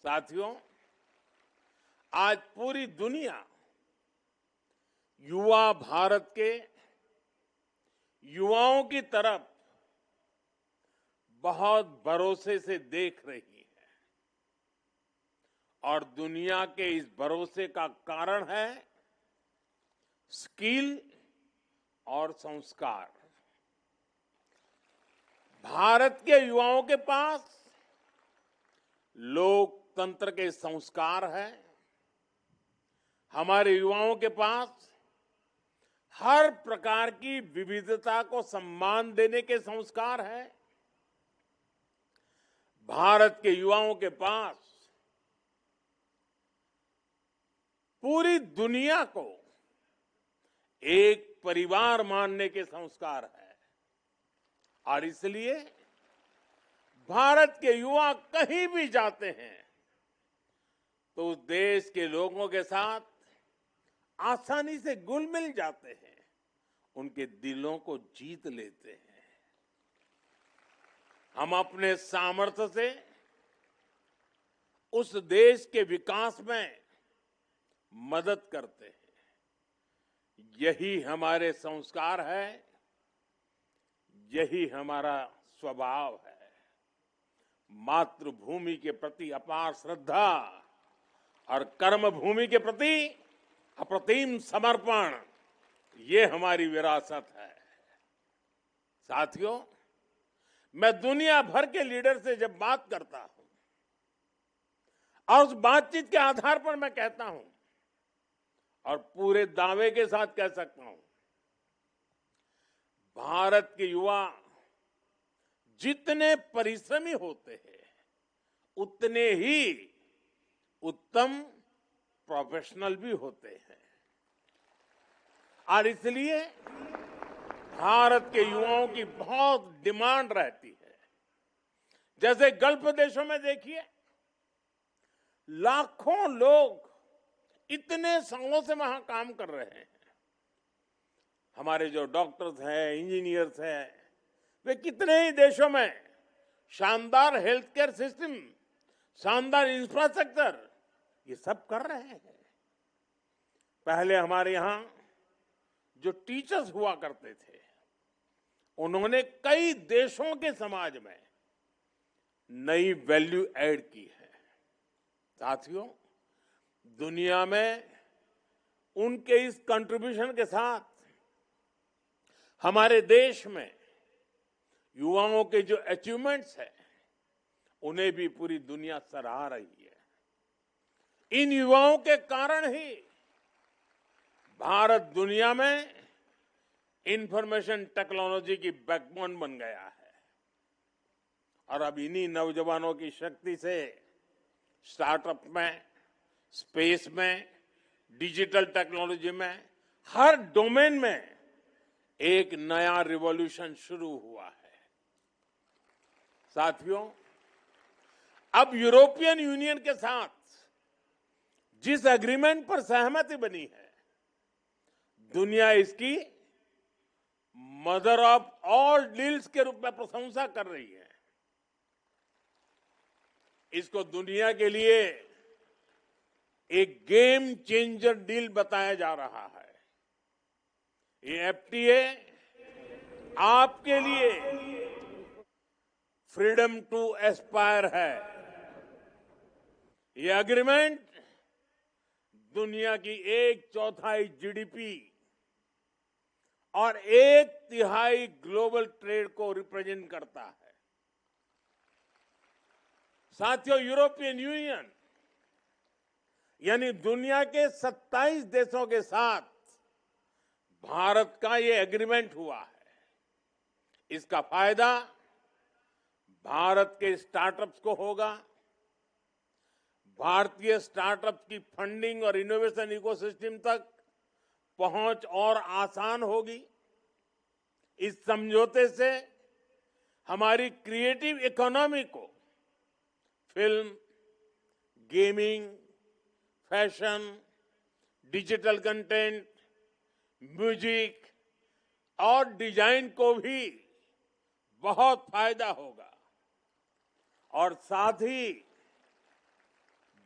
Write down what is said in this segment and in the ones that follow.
साथियों, आज पूरी दुनिया युवा भारत के युवाओं की तरफ बहुत भरोसे से देख रही है और दुनिया के इस भरोसे का कारण है स्किल और संस्कार। भारत के युवाओं के पास लोकतंत्र के संस्कार हैं। हमारे युवाओं के पास हर प्रकार की विविधता को सम्मान देने के संस्कार हैं। भारत के युवाओं के पास पूरी दुनिया को एक परिवार मानने के संस्कार है और इसलिए भारत के युवा कहीं भी जाते हैं तो उस देश के लोगों के साथ आसानी से घुल मिल जाते हैं, उनके दिलों को जीत लेते हैं। हम अपने सामर्थ्य से उस देश के विकास में मदद करते हैं। यही हमारे संस्कार है, यही हमारा स्वभाव है। मातृभूमि के प्रति अपार श्रद्धा और कर्मभूमि के प्रति अप्रतिम समर्पण, ये हमारी विरासत है। साथियों, मैं दुनिया भर के लीडर से जब बात करता हूं और उस बातचीत के आधार पर मैं कहता हूं और पूरे दावे के साथ कह सकता हूं, भारत के युवा जितने परिश्रमी होते हैं उतने ही उत्तम प्रोफेशनल भी होते हैं और इसलिए भारत के युवाओं की बहुत डिमांड रहती है। जैसे गल्फ देशों में देखिए, लाखों लोग इतने सालों से वहां काम कर रहे हैं। हमारे जो डॉक्टर्स हैं, इंजीनियर्स हैं, वे कितने ही देशों में शानदार हेल्थ केयर सिस्टम, शानदार इंफ्रास्ट्रक्चर, ये सब कर रहे हैं। पहले हमारे यहां जो टीचर्स हुआ करते थे, उन्होंने कई देशों के समाज में नई वैल्यू ऐड की है। साथियों, दुनिया में उनके इस कंट्रीब्यूशन के साथ हमारे देश में युवाओं के जो अचीवमेंट्स हैं, उन्हें भी पूरी दुनिया सराह रही है। इन युवाओं के कारण ही भारत दुनिया में इंफॉर्मेशन टेक्नोलॉजी की बैकबोन बन गया है और अब इन्हीं नौजवानों की शक्ति से स्टार्टअप में, स्पेस में, डिजिटल टेक्नोलॉजी में, हर डोमेन में एक नया रिवॉल्यूशन शुरू हुआ है। साथियों, अब यूरोपियन यूनियन के साथ जिस एग्रीमेंट पर सहमति बनी है, दुनिया इसकी मदर ऑफ ऑल डील्स के रूप में प्रशंसा कर रही है। इसको दुनिया के लिए एक गेम चेंजर डील बताया जा रहा है। ये एफटीए आपके लिए फ्रीडम टू एस्पायर है। ये एग्रीमेंट दुनिया की 1/4 जीडीपी और 1/3 ग्लोबल ट्रेड को रिप्रेजेंट करता है। साथियों, यूरोपियन यूनियन यानी दुनिया के 27 देशों के साथ भारत का ये एग्रीमेंट हुआ है। इसका फायदा भारत के स्टार्टअप्स को होगा। भारतीय स्टार्टअप्स की फंडिंग और इनोवेशन इकोसिस्टम तक पहुंच और आसान होगी। इस समझौते से हमारी क्रिएटिव इकोनॉमी को film, gaming, fashion, digital content, music और डिजाइन को भी बहुत फायदा होगा और साथ ही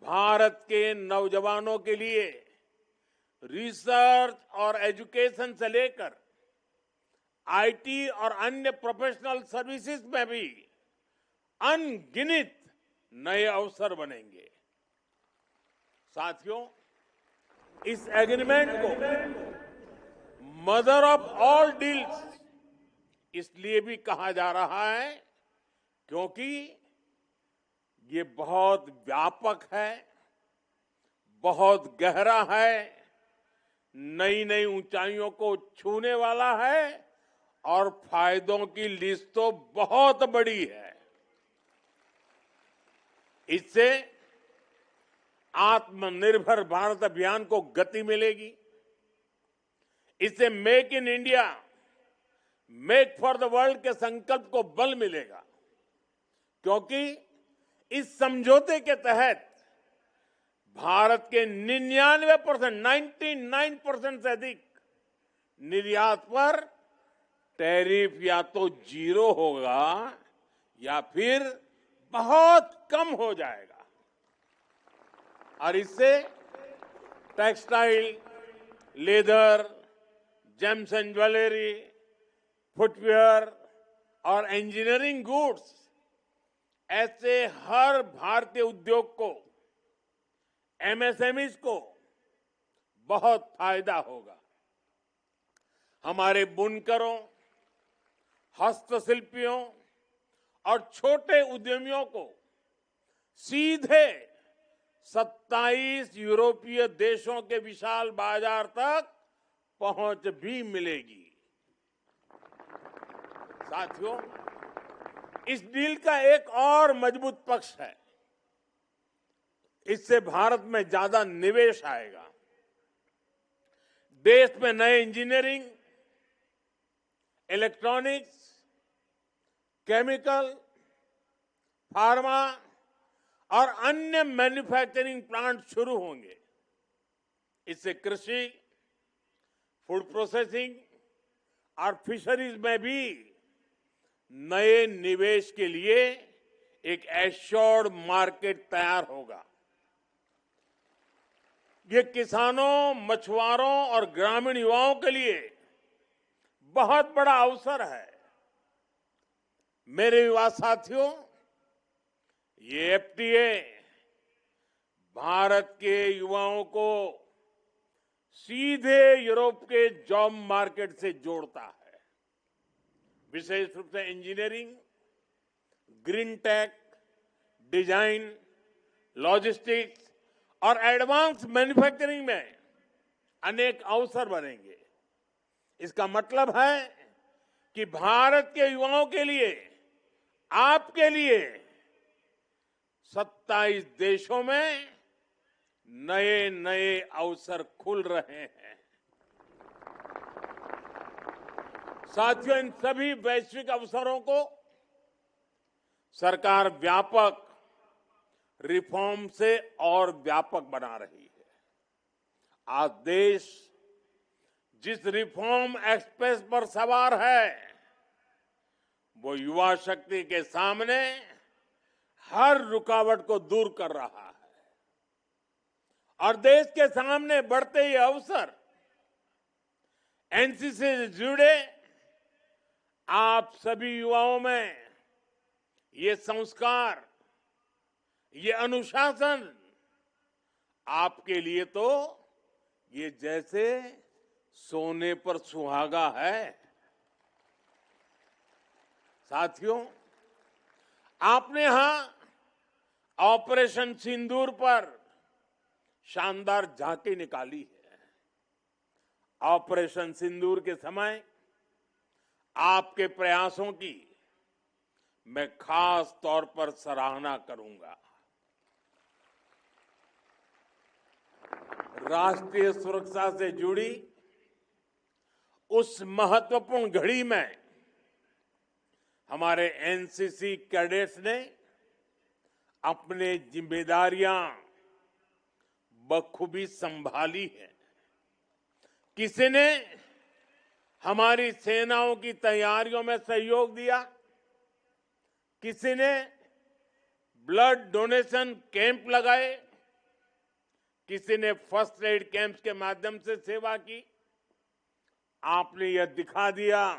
भारत के नौजवानों के लिए रिसर्च और एजुकेशन से लेकर आईटी और अन्य प्रोफेशनल सर्विसेज में भी अनगिनत नए अवसर बनेंगे। साथियों, इस एग्रीमेंट को मदर ऑफ ऑल डील्स इसलिए भी कहा जा रहा है क्योंकि ये बहुत व्यापक है, बहुत गहरा है, नई नई ऊंचाइयों को छूने वाला है और फायदों की लिस्ट तो बहुत बड़ी है। इससे आत्मनिर्भर भारत अभियान को गति मिलेगी। इससे make in India, make for the world के संकल्प को बल मिलेगा, क्योंकि इस समझौते के तहत भारत के 99% से अधिक निर्यात पर टैरिफ या तो जीरो होगा या फिर बहुत कम हो जाएगा और इससे textile, leather, James and jewellery, footwear और इंजीनियरिंग गुड्स ऐसे हर भारतीय उद्योग को, एमएसएमईज को बहुत फायदा होगा। हमारे बुनकरों, हस्तशिल्पियों और छोटे उद्यमियों को सीधे 27 यूरोपीय देशों के विशाल बाजार तक पहुंच भी मिलेगी। साथियों, इस डील का एक और मजबूत पक्ष है, इससे भारत में ज्यादा निवेश आएगा। देश में नए इंजीनियरिंग, इलेक्ट्रॉनिक्स, केमिकल, फार्मा और अन्य मैन्युफैक्चरिंग प्लांट शुरू होंगे। इससे कृषि, फूड प्रोसेसिंग और फिशरीज में भी नए निवेश के लिए एक एश्योर्ड मार्केट तैयार होगा। ये किसानों, मछुआरों और ग्रामीण युवाओं के लिए बहुत बड़ा अवसर है। मेरे युवा साथियों, ये एफटीए भारत के युवाओं को सीधे यूरोप के जॉब मार्केट से जोड़ता है। विशेष रूप से engineering, green tech, design, logistics और एडवांस मैन्युफैक्चरिंग में अनेक अवसर बनेंगे। इसका मतलब है कि भारत के युवाओं के लिए, आपके लिए 27 देशों में नए नए अवसर खुल रहे हैं। साथियों, इन सभी वैश्विक अवसरों को सरकार व्यापक रिफॉर्म से और व्यापक बना रही है। आज देश जिस रिफॉर्म एक्सप्रेस पर सवार है, वो युवा शक्ति के सामने हर रुकावट को दूर कर रहा है और देश के सामने बढ़ते ये अवसर एनसीसी से जुड़े आप सभी युवाओं में ये संस्कार, ये अनुशासन आपके लिए तो ये जैसे सोने पर सुहागा है। साथियों, आपने यहां ऑपरेशन सिंदूर पर शानदार झांकी निकाली है। ऑपरेशन सिंदूर के समय आपके प्रयासों की मैं खास तौर पर सराहना करूंगा। राष्ट्रीय सुरक्षा से जुड़ी उस महत्वपूर्ण घड़ी में हमारे एनसीसी कैडेट्स ने अपनी जिम्मेदारियां बखूबी संभाली है। किसी ने हमारी सेनाओं की तैयारियों में सहयोग दिया, किसी ने ब्लड डोनेशन कैंप लगाए, किसी ने फर्स्ट एड कैंप्स के माध्यम से सेवा की। आपने यह दिखा दिया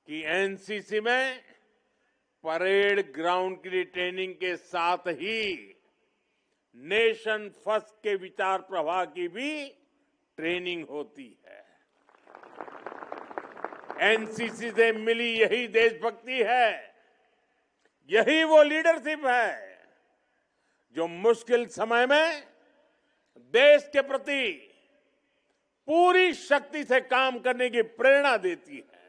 कि एनसीसी में परेड ग्राउंड की ट्रेनिंग के साथ ही नेशन फर्स्ट के विचार प्रवाह की भी ट्रेनिंग होती है। एनसीसी से मिली यही देशभक्ति है, यही वो लीडरशिप है जो मुश्किल समय में देश के प्रति पूरी शक्ति से काम करने की प्रेरणा देती है।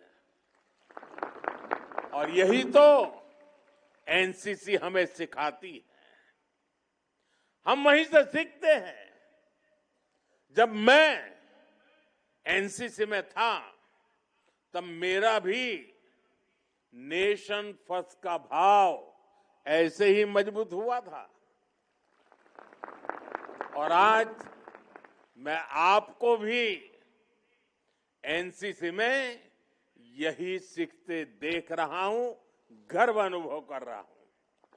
और यही तो एनसीसी हमें सिखाती है। हम वहीं से सीखते हैं। जब मैं एनसीसी में था तब मेरा भी नेशन फर्स्ट का भाव ऐसे ही मजबूत हुआ था। और आज मैं आपको भी एनसीसी में यही सीखते देख रहा हूं, गर्व अनुभव कर रहा हूं।